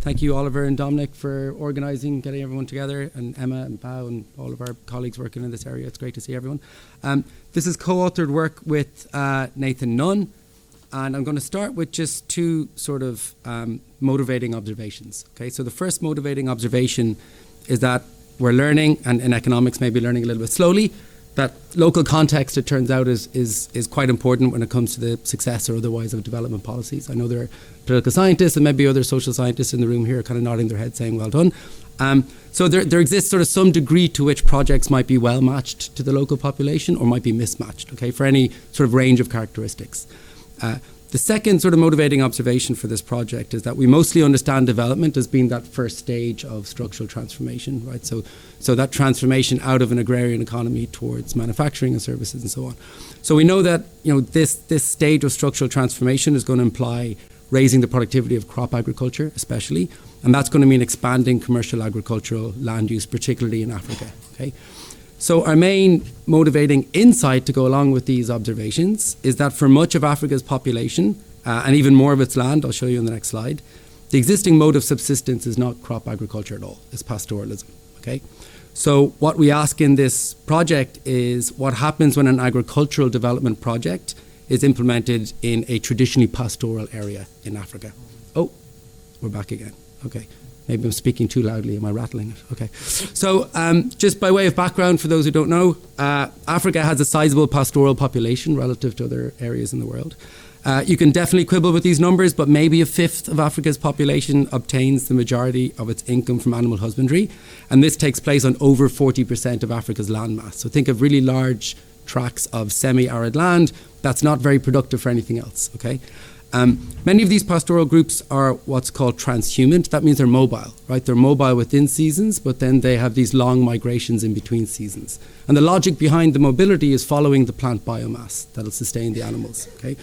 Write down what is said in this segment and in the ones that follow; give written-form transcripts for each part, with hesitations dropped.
Thank you, Oliver and Dominic, for organising, getting everyone together, and Emma and Bao and all of our colleagues working in this area. It's great to see everyone. This is co-authored work with Nathan Nunn, and I'm going to start with just two sort of motivating observations. Okay, so the first motivating observation is that we're learning, and in economics maybe learning a little bit slowly, that local context, it turns out, is quite important when it comes to the success or otherwise of development policies. I know there are political scientists and maybe other social scientists in the room here kind of nodding their head saying well done. So there exists sort of some degree to which projects might be well matched to the local population or might be mismatched, okay, for any sort of range of characteristics. The second sort of motivating observation for this project is that we mostly understand development as being that first stage of structural transformation, right? So that transformation out of an agrarian economy towards manufacturing and services and so on. So we know that, you know, this stage of structural transformation is going to imply raising the productivity of crop agriculture, especially, and that's going to mean expanding commercial agricultural land use, particularly in Africa, okay? So our main motivating insight to go along with these observations is that for much of Africa's population, and even more of its land, I'll show you in the next slide, the existing mode of subsistence is not crop agriculture at all, it's pastoralism, okay? So what we ask in this project is what happens when an agricultural development project is implemented in a traditionally pastoral area in Africa. Oh, we're back again, okay. Maybe I'm speaking too loudly. Am I rattling it? Okay. So just by way of background, for those who don't know, Africa has a sizable pastoral population relative to other areas in the world. You can definitely quibble with these numbers, but maybe a fifth of Africa's population obtains the majority of its income from animal husbandry. And this takes place on over 40% of Africa's landmass. So think of really large tracts of semi-arid land that's not very productive for anything else, okay? Many of these pastoral groups are what's called transhumant. That means they're mobile, right? They're mobile within seasons, but then they have these long migrations in between seasons. And the logic behind the mobility is following the plant biomass that'll sustain the animals, okay?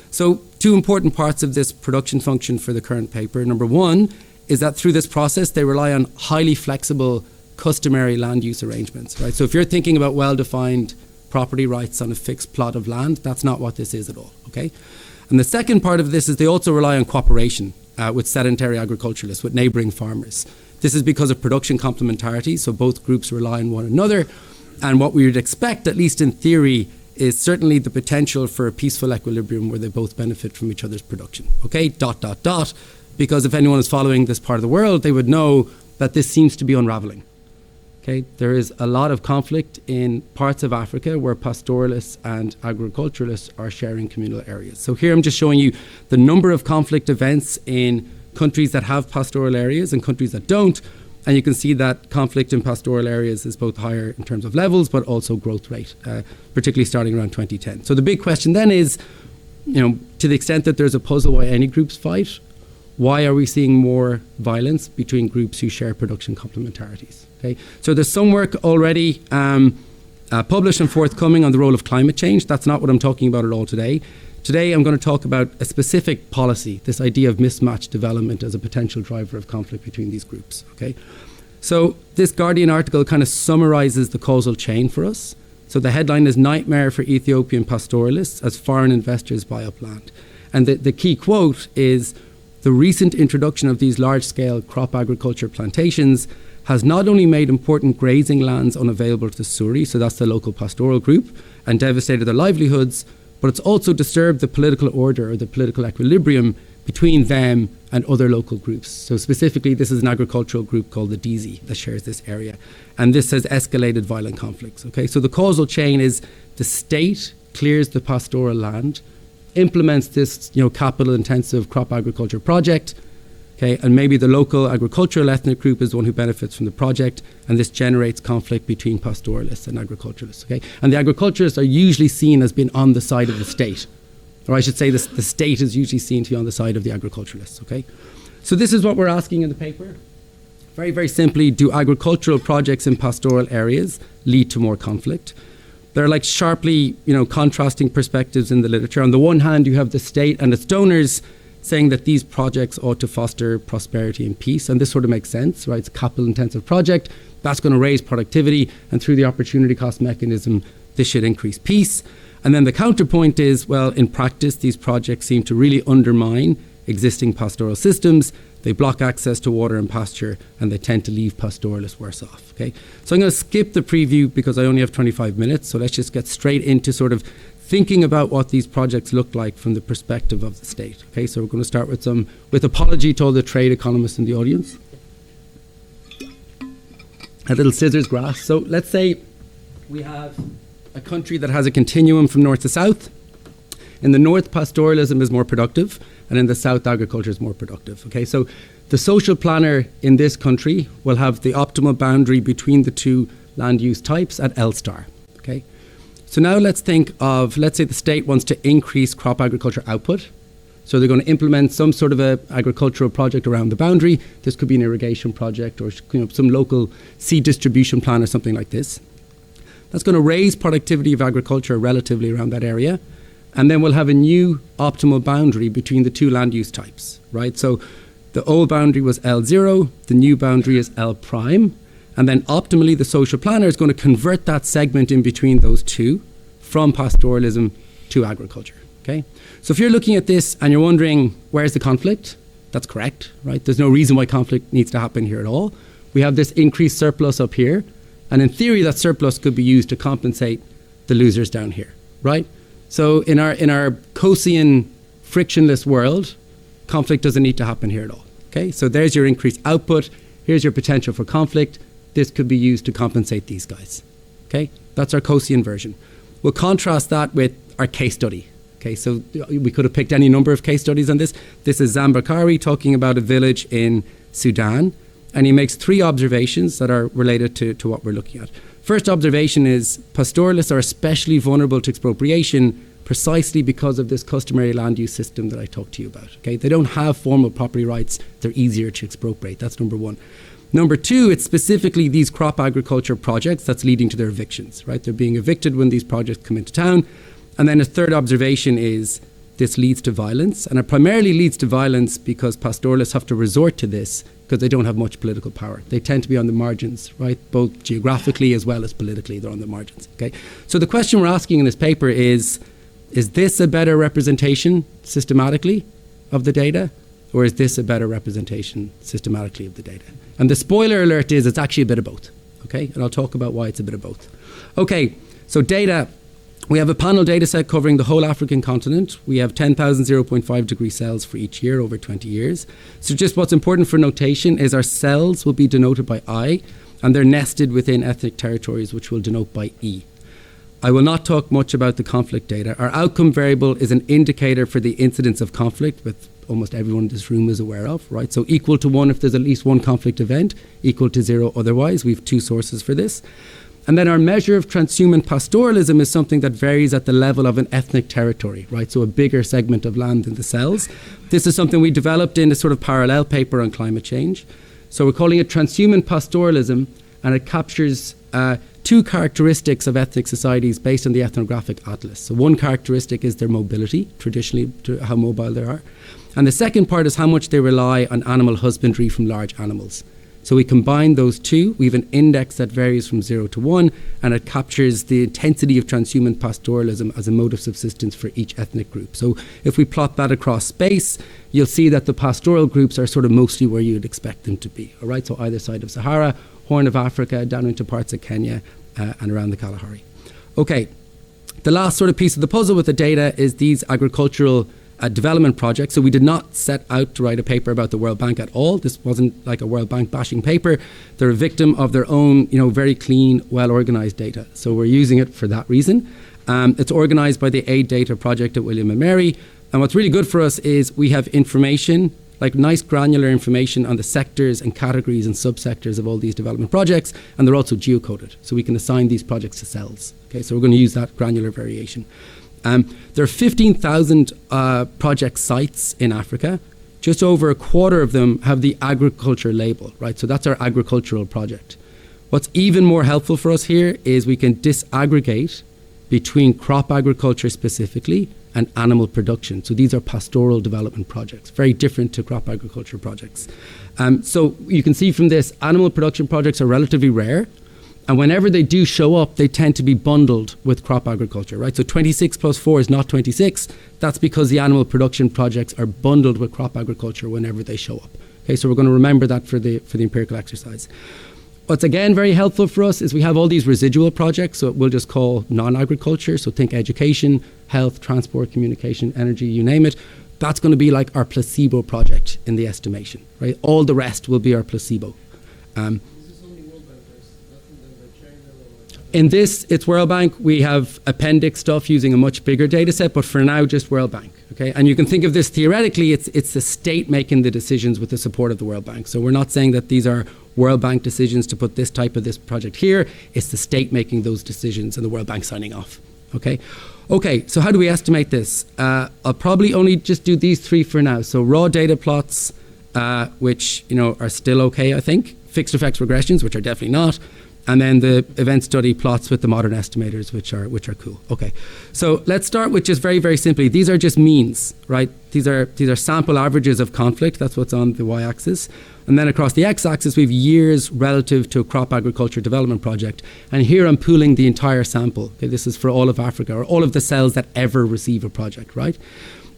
So two important parts of this production function for the current paper. Number one is that through this process, they rely on highly flexible, customary land use arrangements, right? So if you're thinking about well-defined property rights on a fixed plot of land, that's not what this is at all, okay? And the second part of this is they also rely on cooperation with sedentary agriculturalists, with neighbouring farmers. This is because of production complementarity, so both groups rely on one another. And what we would expect, at least in theory, is certainly the potential for a peaceful equilibrium where they both benefit from each other's production. Okay, ... Because if anyone is following this part of the world, they would know that this seems to be unravelling. Okay, there is a lot of conflict in parts of Africa where pastoralists and agriculturalists are sharing communal areas. So here I'm just showing you the number of conflict events in countries that have pastoral areas and countries that don't. And you can see that conflict in pastoral areas is both higher in terms of levels, but also growth rate, particularly starting around 2010. So the big question then is, you know, to the extent that there's a puzzle why any groups fight, why are we seeing more violence between groups who share production complementarities? Okay, so there's some work already published and forthcoming on the role of climate change. That's not what I'm talking about at all today. Today I'm going to talk about a specific policy, this idea of mismatch development as a potential driver of conflict between these groups. Okay, so this Guardian article kind of summarizes the causal chain for us. So the headline is "Nightmare for Ethiopian pastoralists as foreign investors buy up land." And the key quote is, "The recent introduction of these large-scale crop agriculture plantations has not only made important grazing lands unavailable to the Suri," so that's the local pastoral group, "and devastated their livelihoods, but it's also disturbed the political order or the political equilibrium between them and other local groups." So specifically, this is an agricultural group called the Dizi that shares this area. And this has escalated violent conflicts. Okay, so the causal chain is the state clears the pastoral land, implements this, you know, capital-intensive crop agriculture project, okay, and maybe the local agricultural ethnic group is the one who benefits from the project, and this generates conflict between pastoralists and agriculturalists, okay? And the agriculturalists are usually seen as being on the side of the state, or I should say the state is usually seen to be on the side of the agriculturalists, okay? So this is what we're asking in the paper. Very, very simply, do agricultural projects in pastoral areas lead to more conflict? There are like sharply, you know, contrasting perspectives in the literature. On the one hand, you have the state and its donors saying that these projects ought to foster prosperity and peace. And this sort of makes sense, right? It's a capital-intensive project. That's going to raise productivity. And through the opportunity cost mechanism, this should increase peace. And then the counterpoint is, well, in practice, these projects seem to really undermine existing pastoral systems. they block access to water and pasture, and they tend to leave pastoralists worse off. Okay, so I'm going to skip the preview because I only have 25 minutes. So let's just get straight into sort of thinking about what these projects look like from the perspective of the state. Okay, so we're going to start with apology to all the trade economists in the audience. A little scissors graph. So let's say we have a country that has a continuum from north to south. In the north, pastoralism is more productive, and in the south, agriculture is more productive. Okay, so the social planner in this country will have the optimal boundary between the two land use types at L star. Okay, so now let's think of, let's say the state wants to increase crop agriculture output. So they're going to implement some sort of a agricultural project around the boundary. This could be an irrigation project or some local seed distribution plan or something like this. That's going to raise productivity of agriculture relatively around that area. And then we'll have a new optimal boundary between the two land use types, right? So the old boundary was L0, the new boundary is L prime. And then optimally, the social planner is going to convert that segment in between those two from pastoralism to agriculture, okay? So if you're looking at this and you're wondering, where's the conflict? That's correct, right? There's no reason why conflict needs to happen here at all. We have this increased surplus up here. And in theory, that surplus could be used to compensate the losers down here, right? So in our Coasian frictionless world, conflict doesn't need to happen here at all, okay? So there's your increased output. Here's your potential for conflict. This could be used to compensate these guys, okay? That's our Coasian version. We'll contrast that with our case study. Okay, so we could have picked any number of case studies on this. This is Zambakari talking about a village in Sudan, and he makes 3 observations that are related to what we're looking at. First observation is pastoralists are especially vulnerable to expropriation precisely because of this customary land use system that I talked to you about. Okay, they don't have formal property rights. They're easier to expropriate. That's number 1. Number 2, it's specifically these crop agriculture projects that's leading to their evictions, right? They're being evicted when these projects come into town. And then a third observation is this leads to violence. And it primarily leads to violence because pastoralists have to resort to this because they don't have much political power. They tend to be on the margins, right? Both geographically as well as politically, they're on the margins, okay? So the question we're asking in this paper is this a better representation systematically of the data? Or is this a better representation systematically of the data? And the spoiler alert is it's actually a bit of both, okay? And I'll talk about why it's a bit of both. Okay, so data. We have a panel data set covering the whole African continent. We have 10,000 0.5 degree cells for each year over 20 years. So just what's important for notation is our cells will be denoted by I, and they're nested within ethnic territories, which will denote by E. I will not talk much about the conflict data. Our outcome variable is an indicator for the incidence of conflict, which almost everyone in this room is aware of, right? So equal to 1 if there's at least one conflict event, equal to 0 otherwise. We have 2 sources for this. And then our measure of transhuman pastoralism is something that varies at the level of an ethnic territory, right? So a bigger segment of land than the cells. This is something we developed in a sort of parallel paper on climate change. So we're calling it transhuman pastoralism, and it captures 2 characteristics of ethnic societies based on the ethnographic atlas. So one characteristic is their mobility, traditionally how mobile they are. And the second part is how much they rely on animal husbandry from large animals. So we combine those 2. We have an index that varies from 0 to 1, and it captures the intensity of transhuman pastoralism as a mode of subsistence for each ethnic group. So if we plot that across space, you'll see that the pastoral groups are sort of mostly where you'd expect them to be. All right, so either side of Sahara, Horn of Africa, down into parts of Kenya, and around the Kalahari. Okay, the last sort of piece of the puzzle with the data is these agricultural development projects. So we did not set out to write a paper about the World Bank at all. This wasn't like a World Bank bashing paper. They're a victim of their own, very clean, well-organized data. So we're using it for that reason. It's organized by the Aid Data Project at William & Mary. And what's really good for us is we have information, like nice granular information on the sectors and categories and subsectors of all these development projects. And they're also geocoded. So we can assign these projects to cells. Okay, so we're going to use that granular variation. There are 15,000 project sites in Africa. Just over a quarter of them have the agriculture label, right? So that's our agricultural project. What's even more helpful for us here is we can disaggregate between crop agriculture specifically and animal production. So these are pastoral development projects, very different to crop agriculture projects. So you can see from this, animal production projects are relatively rare. And whenever they do show up, they tend to be bundled with crop agriculture, right? So 26 plus 4 is not 26. That's because the animal production projects are bundled with crop agriculture whenever they show up. Okay, so we're going to remember that for the empirical exercise. What's again very helpful for us is we have all these residual projects, so we'll just call non-agriculture. So think education, health, transport, communication, energy, you name it. That's going to be like our placebo project in the estimation, right? All the rest will be our placebo. In this, it's World Bank. We have appendix stuff using a much bigger data set, but for now, just World Bank. Okay, and you can think of this theoretically, it's the state making the decisions with the support of the World Bank. So we're not saying that these are World Bank decisions to put this project here. It's the state making those decisions and the World Bank signing off. Okay, so how do we estimate this? I'll probably only just do these three for now. So raw data plots, which are still okay, I think. Fixed effects regressions, which are definitely not. And then the event study plots with the modern estimators, which are cool. Okay, so let's start with just very, very simply. These are just means, right? These are sample averages of conflict. That's what's on the y-axis. And then across the x-axis, we have years relative to a crop agriculture development project. And here I'm pooling the entire sample. Okay, this is for all of Africa, or all of the cells that ever receive a project, right?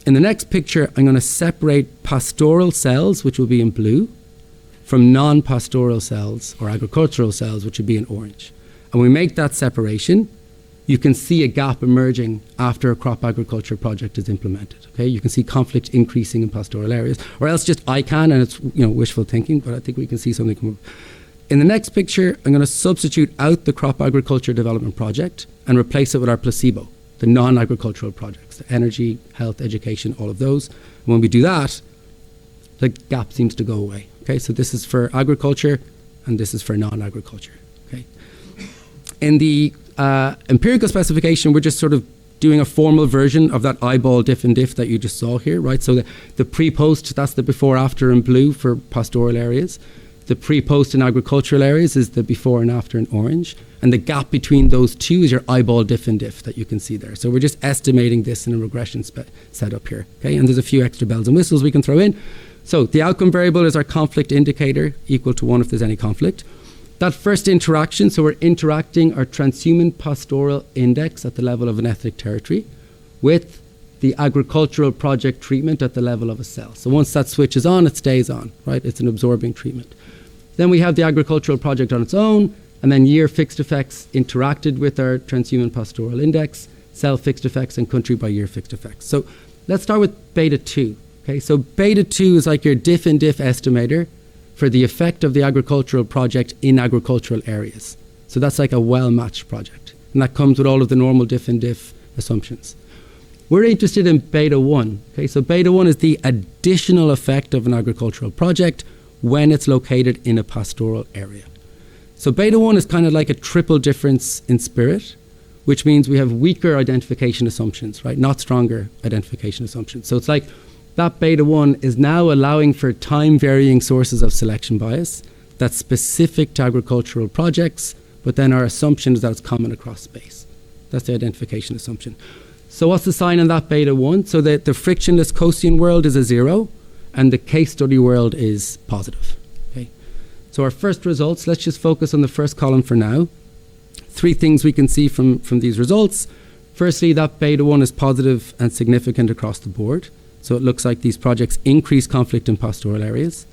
In the next picture, I'm going to separate pastoral cells, which will be in blue, from non-pastoral cells or agricultural cells, which would be in orange. And we make that separation, you can see a gap emerging after a crop agriculture project is implemented. Okay, you can see conflict increasing in pastoral areas, or else just I can, and it's wishful thinking, but I think we can see something come up. In the next picture, I'm going to substitute out the crop agriculture development project and replace it with our placebo, the non-agricultural projects, the energy, health, education, all of those. And when we do that, the gap seems to go away. Okay, so this is for agriculture, and this is for non-agriculture. Okay, in the empirical specification, we're just sort of doing a formal version of that eyeball diff and diff that you just saw here, right? So the pre-post, that's the before-after in blue for pastoral areas. The pre-post in agricultural areas is the before and after in orange, and the gap between those two is your eyeball diff and diff that you can see there. So we're just estimating this in a regression setup here. Okay, and there's a few extra bells and whistles we can throw in. So the outcome variable is our conflict indicator, equal to 1 if there's any conflict. That first interaction, so we're interacting our transhuman pastoral index at the level of an ethnic territory with the agricultural project treatment at the level of a cell. So once that switches on, it stays on, right? It's an absorbing treatment. Then we have the agricultural project on its own, and then year fixed effects interacted with our transhuman pastoral index, cell fixed effects, and country by year fixed effects. So let's start with beta 2. Okay, so beta 2 is like your diff and diff estimator for the effect of the agricultural project in agricultural areas. So that's like a well-matched project. And that comes with all of the normal diff and diff assumptions. We're interested in beta 1. Okay, so beta 1 is the additional effect of an agricultural project when it's located in a pastoral area. So beta 1 is kind of like a triple difference in spirit, which means we have weaker identification assumptions, right? Not stronger identification assumptions. So it's like that beta 1 is now allowing for time-varying sources of selection bias that's specific to agricultural projects, but then our assumption is that it's common across space. That's the identification assumption. So what's the sign on that beta 1? So that the frictionless Gaussian world is a 0, and the case study world is positive. Okay. So our first results, let's just focus on the first column for now. 3 things we can see from these results. Firstly, that beta 1 is positive and significant across the board. So it looks like these projects increase conflict in pastoral areas.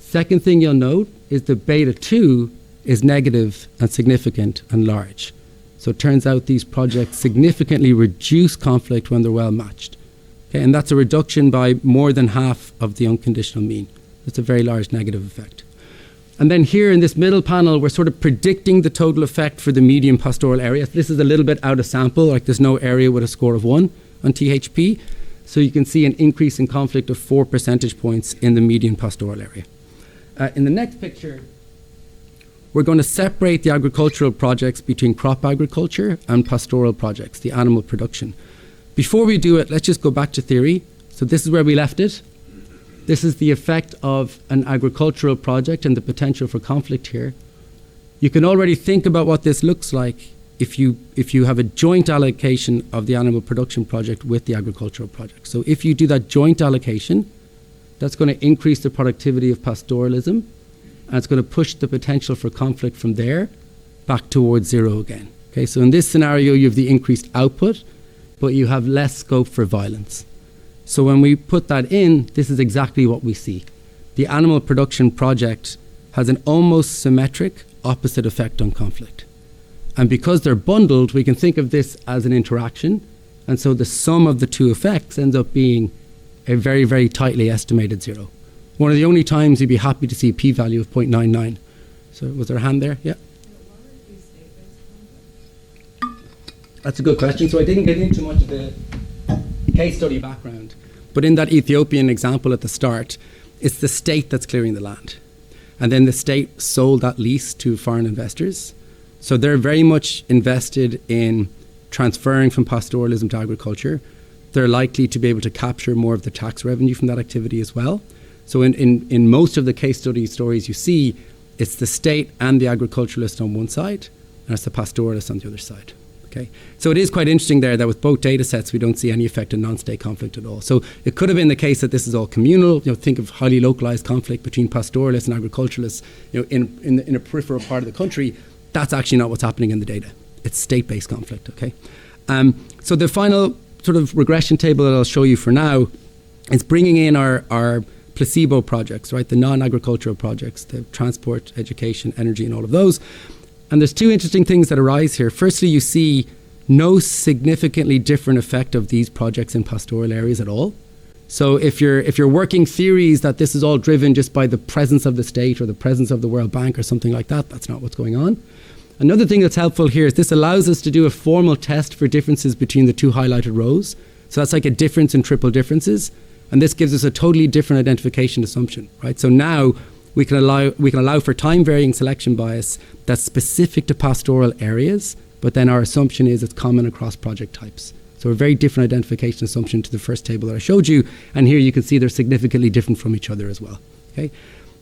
Second thing you'll note is the beta 2 is negative and significant and large. So it turns out these projects significantly reduce conflict when they're well matched. Okay, and that's a reduction by more than half of the unconditional mean. That's a very large negative effect. And then here in this middle panel, we're sort of predicting the total effect for the medium pastoral area. This is a little bit out of sample, like there's no area with a score of 1 on THP. So you can see an increase in conflict of 4 percentage points in the median pastoral area. In the next picture, we're going to separate the agricultural projects between crop agriculture and pastoral projects, the animal production. Before we do it, let's just go back to theory. So this is where we left it. This is the effect of an agricultural project and the potential for conflict here. You can already think about what this looks like if you have a joint allocation of the animal production project with the agricultural project. So if you do that joint allocation, that's going to increase the productivity of pastoralism, and it's going to push the potential for conflict from there back towards 0 again. Okay, so in this scenario, you have the increased output, but you have less scope for violence. So when we put that in, this is exactly what we see. the animal production project has an almost symmetric opposite effect on conflict. And because they're bundled, we can think of this as an interaction. And so the sum of the two effects ends up being a very, very tightly estimated zero. One of the only times you'd be happy to see a p-value of 0.99. So was there a hand there? Yeah. That's a good question. So I didn't get into much of the case study background. But in that Ethiopian example at the start, it's the state that's clearing the land. And then the state sold that lease to foreign investors. So they're very much invested in transferring from pastoralism to agriculture. They're likely to be able to capture more of the tax revenue from that activity as well. So in most of the case study stories you see, it's the state and the agriculturalist on one side, and it's the pastoralist on the other side. Okay, so it is quite interesting there that with both data sets we don't see any effect of non-state conflict at all. So it could have been the case that this is all communal. Think of highly localized conflict between pastoralists and agriculturalists. In a peripheral part of the country. That's actually not what's happening in the data. It's state-based conflict. Okay, so the final sort of regression table that I'll show you for now is bringing in our placebo projects, right? The non-agricultural projects, the transport, education, energy, and all of those. And there's two interesting things that arise here. Firstly, you see no significantly different effect of these projects in pastoral areas at all. So if you're working theories that this is all driven just by the presence of the state or the presence of the World Bank or something like that, that's not what's going on. Another thing that's helpful here is this allows us to do a formal test for differences between the two highlighted rows. So that's like a difference in triple differences. And this gives us a totally different identification assumption, right? So now we can allow for time varying selection bias that's specific to pastoral areas, but then our assumption is it's common across project types. So a very different identification assumption to the first table that I showed you, and here you can see they're significantly different from each other as well. Okay.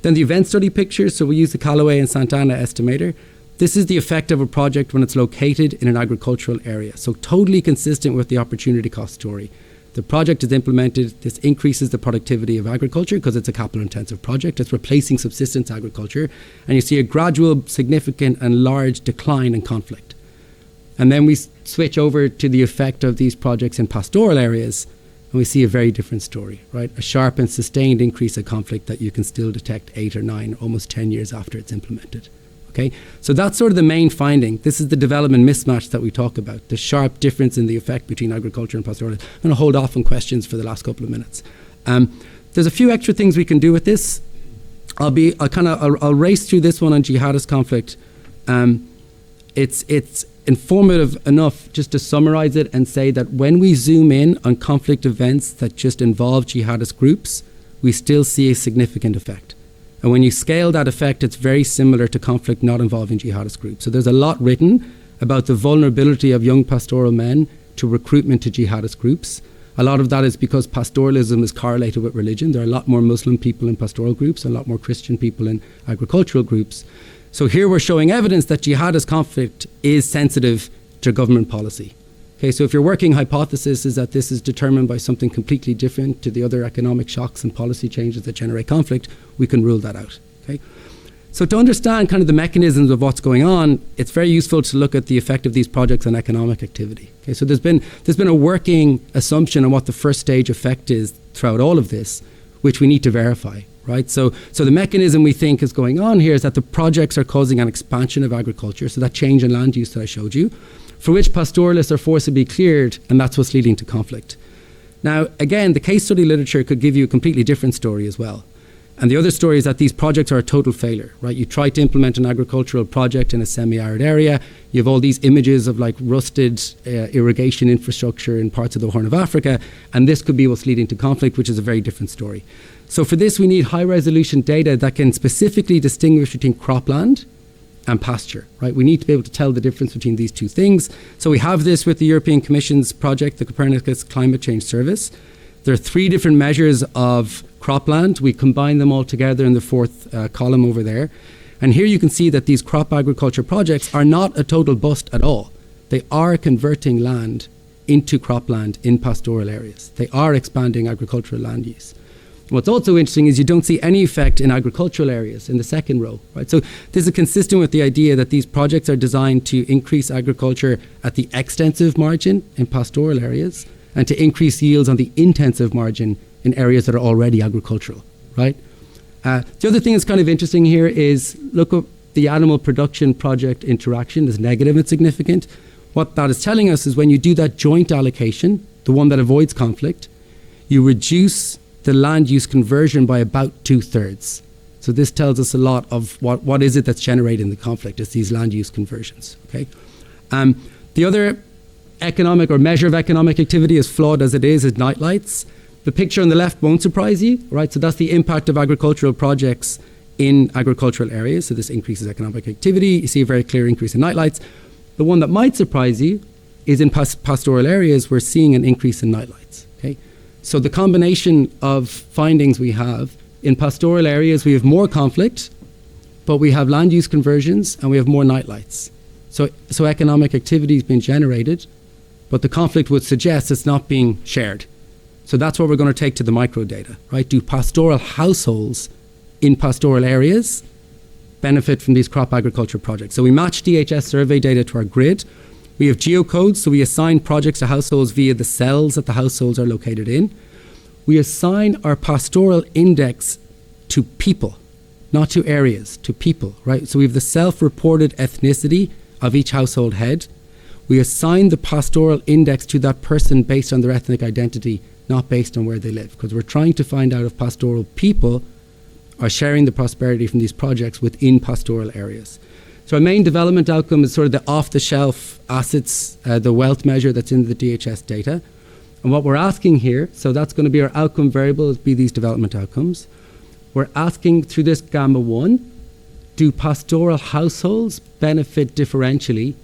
Then the event study pictures, so we use the Callaway and Santana estimator. This is the effect of a project when it's located in an agricultural area, so totally consistent with the opportunity cost story. The project is implemented, this increases the productivity of agriculture because it's a capital intensive project. It's replacing subsistence agriculture, and you see a gradual, significant and large decline in conflict. And then we switch over to the effect of these projects in pastoral areas, and we see a very different story, right? A sharp and sustained increase of conflict that you can still detect 8 or 9, almost 10 years after it's implemented. Okay, so that's sort of the main finding. This is the development mismatch that we talk about, the sharp difference in the effect between agriculture and pastoral. I'm going to hold off on questions for the last couple of minutes. There's a few extra things we can do with this. I'll race through this one on jihadist conflict. It's informative enough just to summarize it and say that when we zoom in on conflict events that just involve jihadist groups, we still see a significant effect. And when you scale that effect, it's very similar to conflict not involving jihadist groups. So there's a lot written about the vulnerability of young pastoral men to recruitment to jihadist groups. A lot of that is because pastoralism is correlated with religion. There are a lot more Muslim people in pastoral groups, and a lot more Christian people in agricultural groups. So here we're showing evidence that jihadist conflict is sensitive to government policy. Okay, so if your working hypothesis is that this is determined by something completely different to the other economic shocks and policy changes that generate conflict, we can rule that out. Okay, so to understand kind of the mechanisms of what's going on, it's very useful to look at the effect of these projects on economic activity. Okay, so there's been a working assumption on what the first stage effect is throughout all of this, which we need to verify. Right, so the mechanism we think is going on here is that the projects are causing an expansion of agriculture, so that change in land use that I showed you, for which pastoralists are forcibly cleared, and that's what's leading to conflict. Now, again, the case study literature could give you a completely different story as well. And the other story is that these projects are a total failure, right? You try to implement an agricultural project in a semi-arid area, you have all these images of like rusted irrigation infrastructure in parts of the Horn of Africa, and this could be what's leading to conflict, which is a very different story. So for this, we need high-resolution data that can specifically distinguish between cropland and pasture, right? We need to be able to tell the difference between these two things. So we have this with the European Commission's project, the Copernicus Climate Change Service. There are 3 different measures of cropland. We combine them all together in the 4th column over there. And here you can see that these crop agriculture projects are not a total bust at all. They are converting land into cropland in pastoral areas. They are expanding agricultural land use. What's also interesting is you don't see any effect in agricultural areas in the second row, right? So this is consistent with the idea that these projects are designed to increase agriculture at the extensive margin in pastoral areas and to increase yields on the intensive margin in areas that are already agricultural, right? The other thing that's kind of interesting here is look at the animal production project interaction is negative and significant. What that is telling us is when you do that joint allocation, the one that avoids conflict, you reduce the land use conversion by about 2/3. So this tells us a lot of what is it that's generating the conflict. It's these land use conversions. Okay. The other economic or measure of economic activity, as flawed as it is nightlights. The picture on the left won't surprise you, right? So that's the impact of agricultural projects in agricultural areas. So this increases economic activity. You see a very clear increase in nightlights. The one that might surprise you is in pastoral areas, we're seeing an increase in nightlights. Okay. So the combination of findings we have in pastoral areas, we have more conflict, but we have land use conversions and we have more nightlights. So economic activity is being generated, but the conflict would suggest it's not being shared. So that's what we're going to take to the micro data, right? Do pastoral households in pastoral areas benefit from these crop agriculture projects? So we match DHS survey data to our grid. We have geocodes, so we assign projects to households via the cells that the households are located in. We assign our pastoral index to people, not to areas, to people, right? So we have the self-reported ethnicity of each household head. We assign the pastoral index to that person based on their ethnic identity, not based on where they live, because we're trying to find out if pastoral people are sharing the prosperity from these projects within pastoral areas. So our main development outcome is sort of the off-the-shelf assets, the wealth measure that's in the DHS data. And what we're asking here, so that's going to be our outcome variable, be these development outcomes. We're asking through this gamma 1, do pastoral households benefit differentially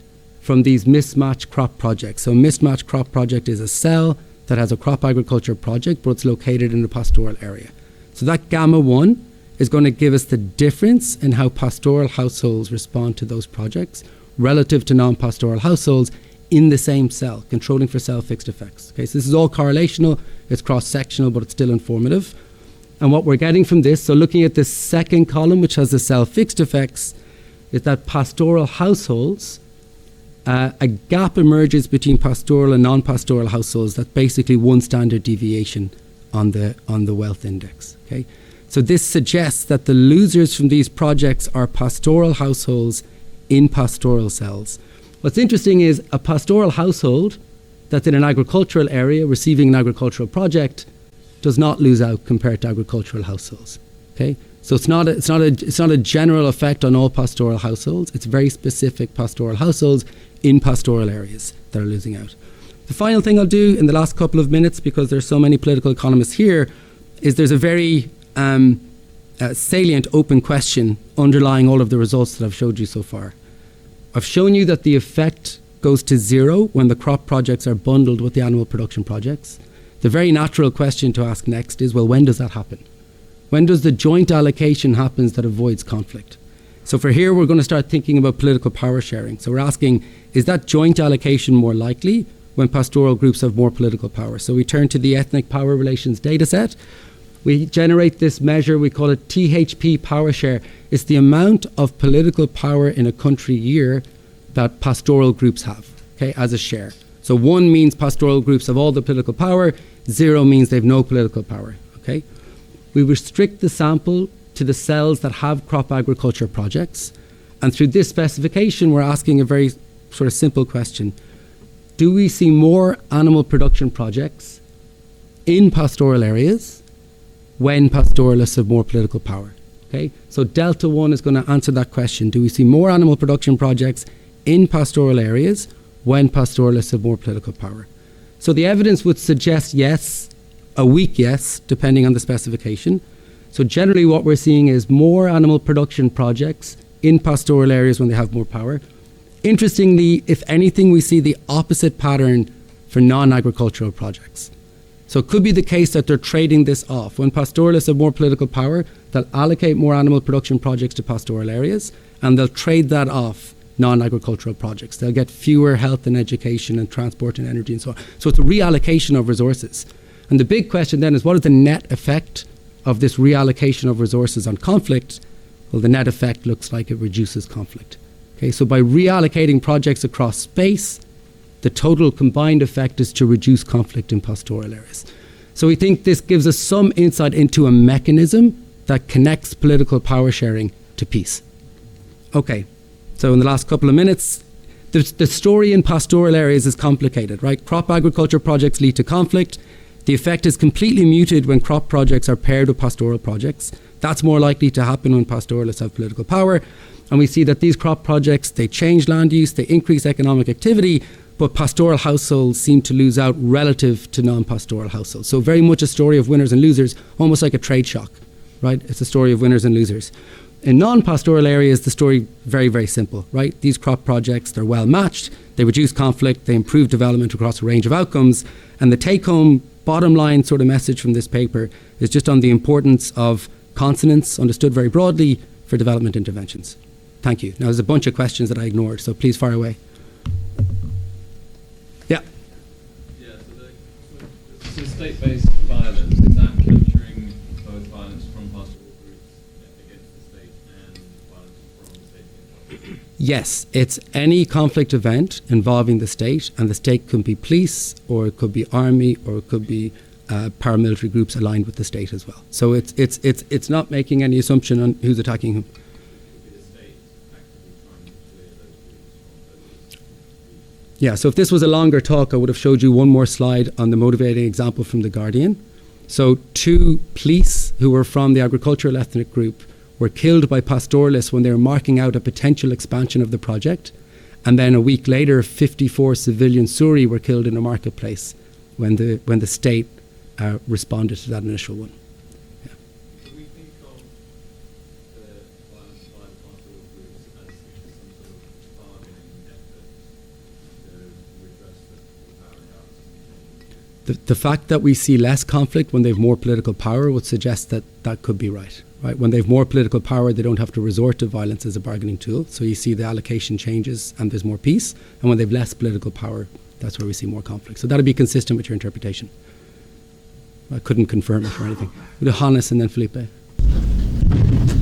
from these mismatch crop projects? So a mismatch crop project is a cell that has a crop agriculture project, but it's located in the pastoral area. So that gamma 1 is going to give us the difference in how pastoral households respond to those projects relative to non-pastoral households in the same cell, controlling for cell fixed effects. Okay, so this is all correlational, it's cross-sectional, but it's still informative. And what we're getting from this, so looking at this second column, which has the cell fixed effects, is that pastoral households, a gap emerges between pastoral and non-pastoral households. That's basically one standard deviation on the wealth index. Okay, so this suggests that the losers from these projects are pastoral households in pastoral cells. What's interesting is a pastoral household that's in an agricultural area receiving an agricultural project does not lose out compared to agricultural households. Okay, so it's not a general effect on all pastoral households. It's very specific pastoral households in pastoral areas that are losing out. The final thing I'll do in the last couple of minutes, because there's so many political economists here, is there's a very salient open question underlying all of the results that I've showed you so far. I've shown you that the effect goes to zero when the crop projects are bundled with the animal production projects. The very natural question to ask next is, well, when does that happen? When does the joint allocation happen that avoids conflict? So for here, we're going to start thinking about political power sharing. So we're asking, is that joint allocation more likely when pastoral groups have more political power? So we turn to the ethnic power relations data set. We generate this measure, we call it THP power share. It's the amount of political power in a country year that pastoral groups have, okay, as a share. So 1 means pastoral groups have all the political power, 0 means they have no political power, okay? We restrict the sample to the cells that have crop agriculture projects. And through this specification, we're asking a very sort of simple question. Do we see more animal production projects in pastoral areas when pastoralists have more political power? Okay, so delta 1 is going to answer that question. Do we see more animal production projects in pastoral areas when pastoralists have more political power? So the evidence would suggest yes, a weak yes, depending on the specification. So generally what we're seeing is more animal production projects in pastoral areas when they have more power. Interestingly, if anything, we see the opposite pattern for non-agricultural projects. So it could be the case that they're trading this off. When pastoralists have more political power, they'll allocate more animal production projects to pastoral areas, and they'll trade that off non-agricultural projects. They'll get fewer health and education and transport and energy and so on. So it's a reallocation of resources. And the big question then is, what is the net effect of this reallocation of resources on conflict? Well, the net effect looks like it reduces conflict. Okay, so by reallocating projects across space, the total combined effect is to reduce conflict in pastoral areas. So we think this gives us some insight into a mechanism that connects political power sharing to peace. Okay, so in the last couple of minutes, the story in pastoral areas is complicated, right? Crop agriculture projects lead to conflict. The effect is completely muted when crop projects are paired with pastoral projects. That's more likely to happen when pastoralists have political power. And we see that these crop projects, they change land use, they increase economic activity, but pastoral households seem to lose out relative to non-pastoral households. So very much a story of winners and losers, almost like a trade shock, right? It's a story of winners and losers. In non-pastoral areas, the story very, very simple, right? These crop projects, they're well matched, they reduce conflict, they improve development across a range of outcomes, and the take-home bottom line sort of message from this paper is just on the importance of consonance, understood very broadly, for development interventions. Thank you. Now, there's a bunch of questions that I ignored, so please fire away. Yeah. Yeah, so state-based violence, is that capturing both violence from pastoral groups against the state and violence from the state itself? Yes, it's any conflict event involving the state, and the state could be police, or it could be army, or it could be paramilitary groups aligned with the state as well. So it's not making any assumption on who's attacking whom. Yeah, so if this was a longer talk, I would have showed you one more slide on the motivating example from The Guardian. So 2 police who were from the agricultural ethnic group were killed by pastoralists when they were marking out a potential expansion of the project. And then a week later, 54 civilian Suri were killed in a marketplace when the state responded to that initial one. Yeah. Do we think of the violence by the pastoral groups as some sort of bargaining effort to redress the power imbalance? The fact that we see less conflict when they have more political power would suggest that that could be right. When they have more political power, they don't have to resort to violence as a bargaining tool. So you see the allocation changes and there's more peace. And when they have less political power, that's where we see more conflict. So that would be consistent with your interpretation. I couldn't confirm it or anything. With Hannes and then Felipe.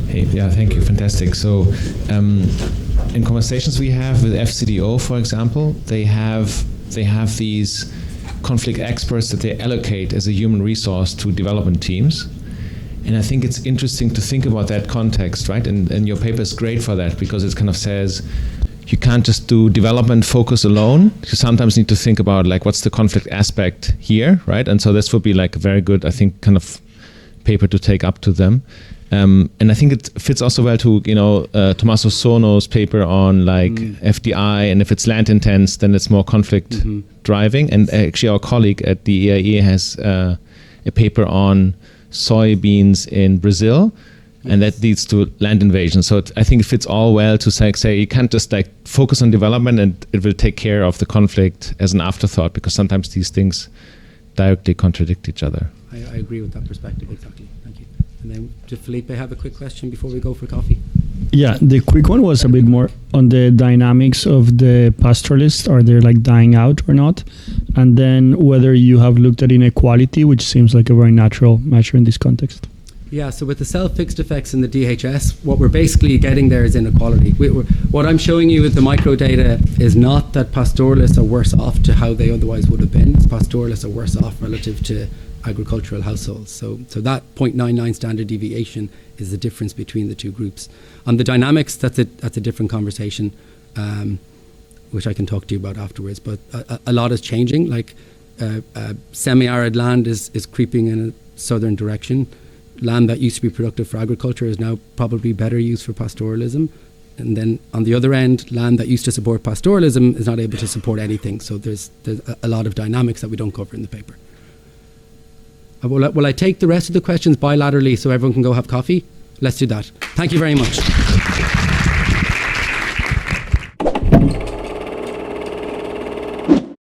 Hey, yeah, thank you. Fantastic. So in conversations we have with FCDO, for example, they have these conflict experts that they allocate as a human resource to development teams. And I think it's interesting to think about that context, right? And your paper is great for that because it kind of says you can't just do development focus alone. You sometimes need to think about like what's the conflict aspect here, right? And so this would be like a very good, I think, kind of paper to take up to them. And I think it fits also well to, Tommaso Sono's paper on like FDI, and if it's land intense, then it's more conflict driving. And actually our colleague at the EIE has a paper on soybeans in Brazil, and that leads to land invasion. So I think it fits all well to say you can't just like focus on development and it will take care of the conflict as an afterthought, because sometimes these things directly contradict each other. I agree with that perspective, exactly. Thank you. And then, did Felipe have a quick question before we go for coffee? Yeah, the quick one was a bit more on the dynamics of the pastoralists. Are they like dying out or not? And then whether you have looked at inequality, which seems like a very natural measure in this context. Yeah, so with the self-fixed effects in the DHS, what we're basically getting there is inequality. What I'm showing you with the micro data is not that pastoralists are worse off to how they otherwise would have been. It's pastoralists are worse off relative to agricultural households. So that 0.99 standard deviation is the difference between the two groups. On the dynamics, that's a different conversation, which I can talk to you about afterwards. But a lot is changing. Like semi-arid land is creeping in a southern direction. Land that used to be productive for agriculture is now probably better used for pastoralism. And then on the other end, land that used to support pastoralism is not able to support anything. So there's a lot of dynamics that we don't cover in the paper. Will I take the rest of the questions bilaterally so everyone can go have coffee? Let's do that. Thank you very much.